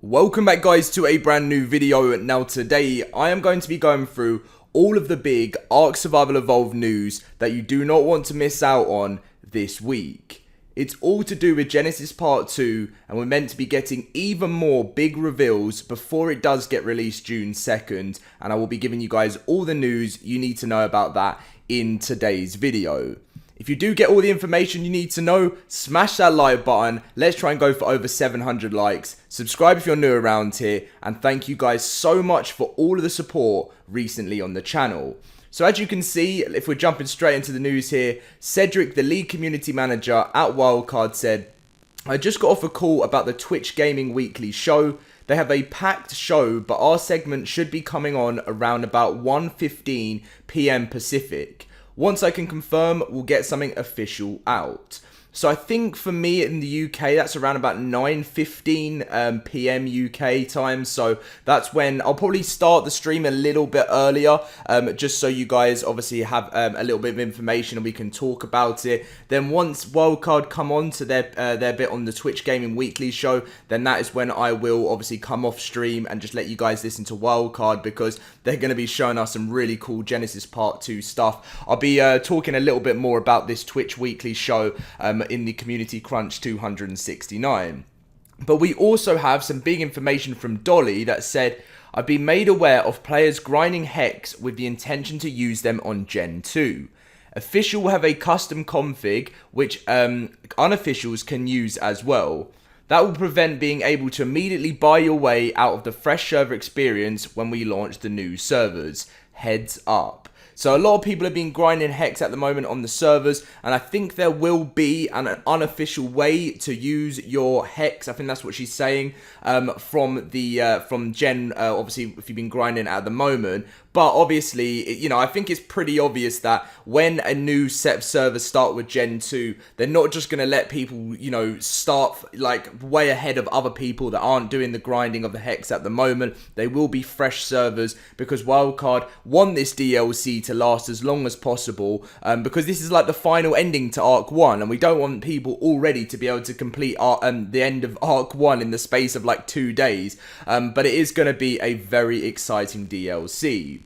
Welcome back guys to a brand new video. Now today I am going to be going through all of the big ARK Survival Evolved news that you do not want to miss out on this week. It's all to do with Genesis Part 2 and we're meant to be getting even more big reveals before it does get released June 2nd, and I will be giving you guys all the news you need to know about that in today's video. If you do get all the information you need to know, smash that like button. Let's try and go for over 700 likes. Subscribe if you're new around here. And thank you guys so much for all of the support recently on the channel. So as you can see, if we're jumping straight into the news here, Cedric, the lead community manager at Wildcard, said, "I just got off a call about the Twitch Gaming Weekly show. They have a packed show, but our segment should be coming on around about 1:15 PM Pacific. Once I can confirm, we'll get something official out." So I think for me in the UK, that's around about 9:15 PM UK time. So that's when I'll probably start the stream a little bit earlier, just so you guys obviously have a little bit of information and we can talk about it. Then once Wildcard come on to their bit on the Twitch Gaming Weekly show, then that is when I will obviously come off stream and just let you guys listen to Wildcard, because they're going to be showing us some really cool Genesis Part 2 stuff. I'll be talking a little bit more about this Twitch Weekly show in the Community Crunch 269. But we also have some big information from Dolly that said, "I've been made aware of players grinding Hex with the intention to use them on Gen 2. Official will have a custom config which unofficials can use as well. That will prevent being able to immediately buy your way out of the fresh server experience when we launch the new servers. Heads up." So a lot of people have been grinding Hex at the moment on the servers, and I think there will be an unofficial way to use your Hex. I think that's what she's saying, from Gen, obviously if you've been grinding at the moment. But obviously, you know, I think it's pretty obvious that when a new set of servers start with Gen 2, they're not just going to let people, you know, start like way ahead of other people that aren't doing the grinding of the Hex at the moment. They will be fresh servers because Wildcard want this DLC to last as long as possible, because this is like the final ending to Ark 1, and we don't want people already to be able to complete the end of Ark 1 in the space of like 2 days. But it is going to be a very exciting DLC.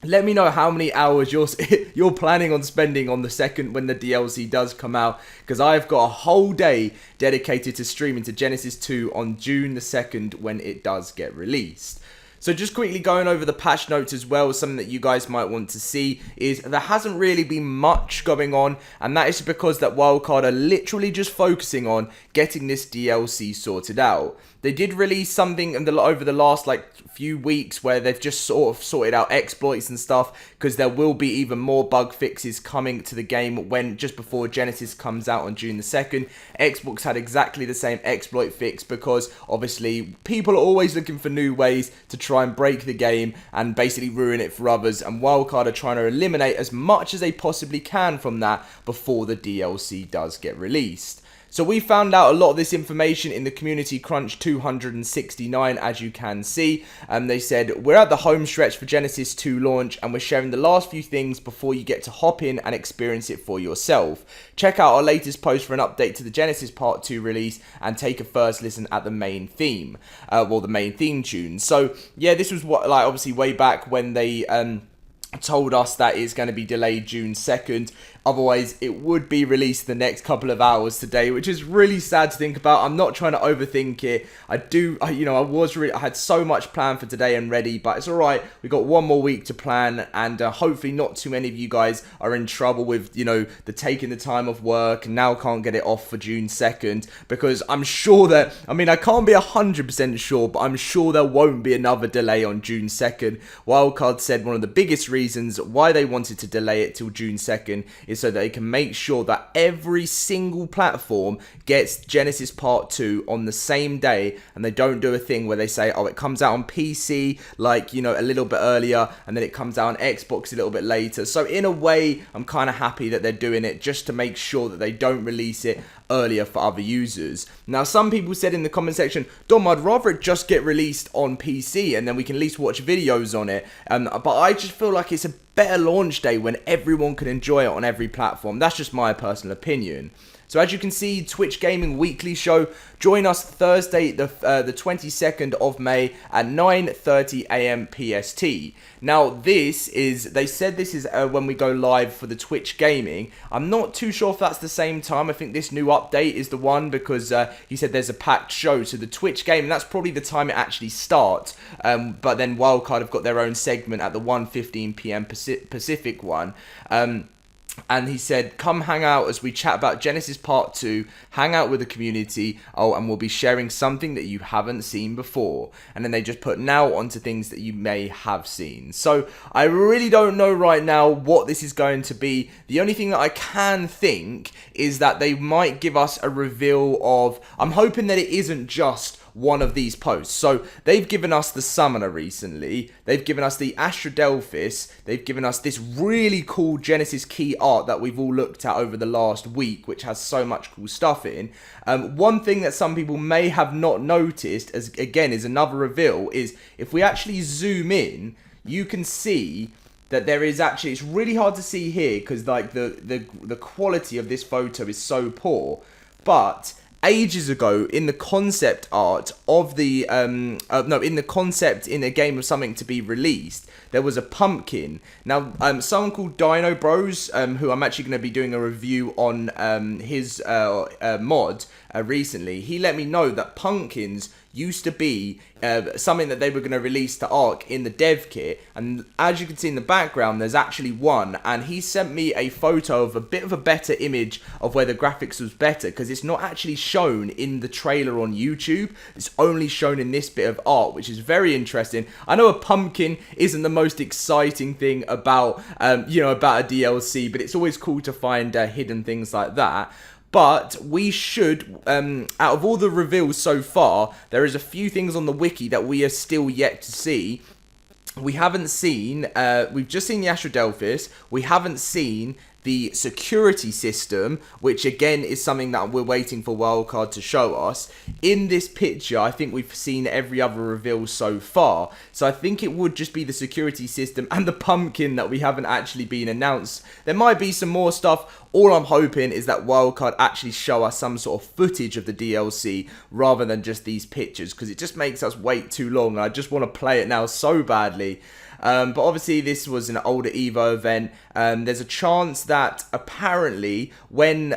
Let me know how many hours you're planning on spending on the second when the DLC does come out, because I've got a whole day dedicated to streaming to Genesis 2 on June the 2nd when it does get released. So just quickly going over the patch notes as well, something that you guys might want to see is there hasn't really been much going on, and that is because that Wildcard are literally just focusing on getting this DLC sorted out. They did release something over the last few weeks where they've just sort of sorted out exploits and stuff, because there will be even more bug fixes coming to the game when just before Genesis comes out on June the 2nd. Xbox had exactly the same exploit fix because obviously people are always looking for new ways to try and break the game and basically ruin it for others, and Wildcard are trying to eliminate as much as they possibly can from that before the DLC does get released. So we found out a lot of this information in the Community Crunch 269, as you can see. They said, "We're at the home stretch for Genesis 2 launch, and we're sharing the last few things before you get to hop in and experience it for yourself. Check out our latest post for an update to the Genesis Part 2 release and take a first listen at the main theme." The main theme tune. So yeah, this was what obviously way back when they told us that it's going to be delayed June 2nd. Otherwise, it would be released the next couple of hours today, which is really sad to think about. I'm not trying to overthink it. I had so much planned for today and ready, but it's all right. We got one more week to plan, and hopefully not too many of you guys are in trouble with, the taking the time off work and now can't get it off for June 2nd, because I'm sure that, I can't be 100% sure, but I'm sure there won't be another delay on June 2nd. Wildcard said one of the biggest reasons why they wanted to delay it till June 2nd is so that they can make sure that every single platform gets Genesis Part 2 on the same day, and they don't do a thing where they say, oh, it comes out on PC a little bit earlier and then it comes out on Xbox a little bit later. So in a way, I'm kind of happy that they're doing it just to make sure that they don't release it earlier for other users. Now, some people said in the comment section, "Dom, I'd rather it just get released on PC and then we can at least watch videos on it." But I just feel like it's a better launch day when everyone can enjoy it on every platform. That's just my personal opinion. So as you can see, Twitch Gaming Weekly Show, join us Thursday the 22nd of May at 9:30 AM PST. Now this is, they said this is when we go live for the Twitch Gaming. I'm not too sure if that's the same time. I think this new update is the one, because he said there's a packed show. So the Twitch Gaming, that's probably the time it actually starts. But then Wildcard have got their own segment at the 1:15 PM Pacific one. And he said, come hang out as we chat about Genesis Part 2, hang out with the community, and we'll be sharing something that you haven't seen before. And then they just put now onto things that you may have seen. So I really don't know right now what this is going to be. The only thing that I can think is that they might give us a reveal of, I'm hoping that it isn't just one of these posts. So they've given us the Summoner recently, they've given us the Astradelphis, they've given us this really cool Genesis key art that we've all looked at over the last week, which has so much cool stuff in. One thing that some people may have not noticed, as again is another reveal, is if we actually zoom in, you can see that there is actually, it's really hard to see here because like the quality of this photo is so poor, but ages ago, in the concept art of the, in the concept in a game of something to be released, there was a pumpkin. Now, someone called Dino Bros, who I'm actually going to be doing a review on his mod recently, he let me know that pumpkins used to be something that they were going to release to ARK in the dev kit, and as you can see in the background there's actually one, and he sent me a photo of a bit of a better image of where the graphics was better, because it's not actually shown in the trailer on YouTube, it's only shown in this bit of art, which is very interesting. I know a pumpkin isn't the most exciting thing about you know, about a DLC, but it's always cool to find hidden things like that. But we should, out of all the reveals so far, there is a few things on the wiki that we are still yet to see. We haven't seen, we've just seen the Astradelphis, we haven't seen the security system, which again is something that we're waiting for Wildcard to show us. In this picture, I think we've seen every other reveal so far, so I think it would just be the security system and the pumpkin that we haven't actually been announced. There might be some more stuff. All I'm hoping is that Wildcard actually show us some sort of footage of the DLC rather than just these pictures, because it just makes us wait too long. I just want to play it now so badly. But obviously this was an older Evo event. There's a chance that apparently when,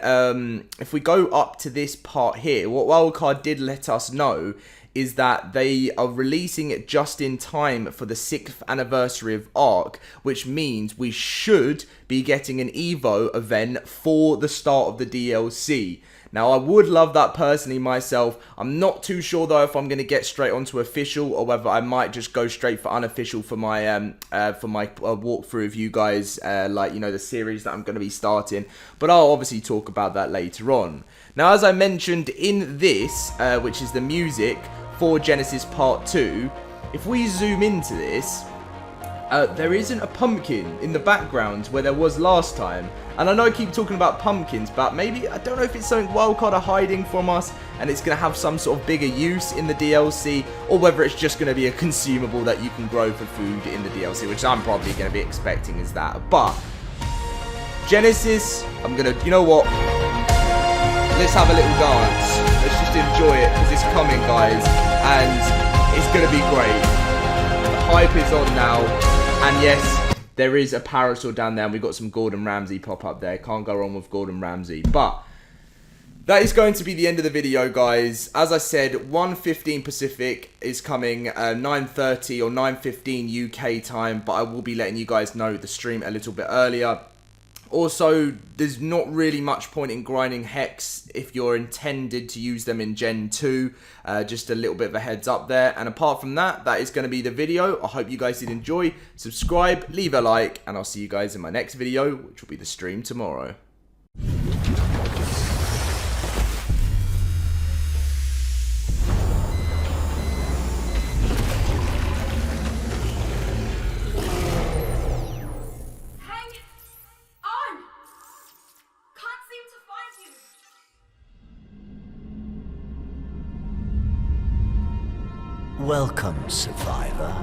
if we go up to this part here, what Wildcard did let us know is that they are releasing it just in time for the 6th anniversary of ARK, which means we should be getting an Evo event for the start of the DLC. Now, I would love that personally myself. I'm not too sure though if I'm going to get straight onto official or whether I might just go straight for unofficial for my walkthrough of you guys, like, you know, the series that I'm going to be starting. But I'll obviously talk about that later on. Now, as I mentioned in this, which is the music for Genesis Part 2, if we zoom into this, there isn't a pumpkin in the background where there was last time. And I know I keep talking about pumpkins, but maybe, I don't know if it's something Wildcard are hiding from us and it's going to have some sort of bigger use in the DLC, or whether it's just going to be a consumable that you can grow for food in the DLC, which I'm probably going to be expecting is that. But Genesis, I'm going to, you know what, let's have a little dance. Let's just enjoy it, because it's coming, guys, and it's going to be great. The hype is on now, and yes, there is a parasol down there, and we've got some Gordon Ramsay pop up there. Can't go wrong with Gordon Ramsay. But that is going to be the end of the video, guys. As I said, 1:15 Pacific is coming, 9:30 or 9:15 UK time, but I will be letting you guys know the stream a little bit earlier. Also, there's not really much point in grinding Hex if you're intended to use them in Gen 2. Just a little bit of a heads up there. And apart from that, that is going to be the video. I hope you guys did enjoy. Subscribe, leave a like, and I'll see you guys in my next video, which will be the stream tomorrow. Welcome, survivor.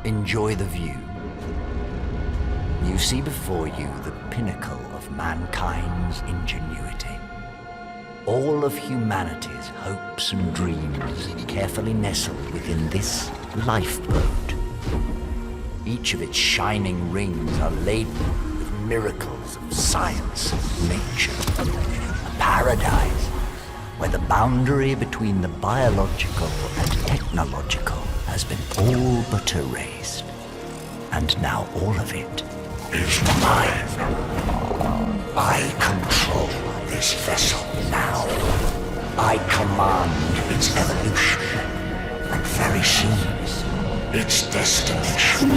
Enjoy the view. You see before you the pinnacle of mankind's ingenuity. All of humanity's hopes and dreams carefully nestled within this lifeboat. Each of its shining rings are laden with miracles of science and nature. A paradise where the boundary between the biological and technological has been all but erased. And now all of it is mine. I control this vessel now. I command its evolution, and very soon, its destination.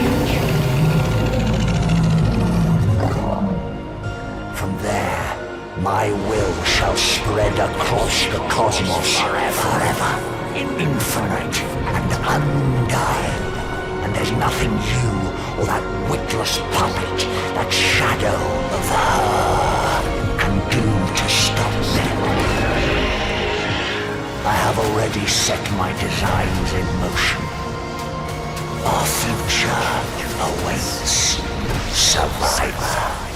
From there, my will shall spread across the cosmos forever, infinite and undying. And there's nothing you or that witless puppet, that shadow of her, can do to stop me. I have already set my designs in motion. Our future awaits, survivor.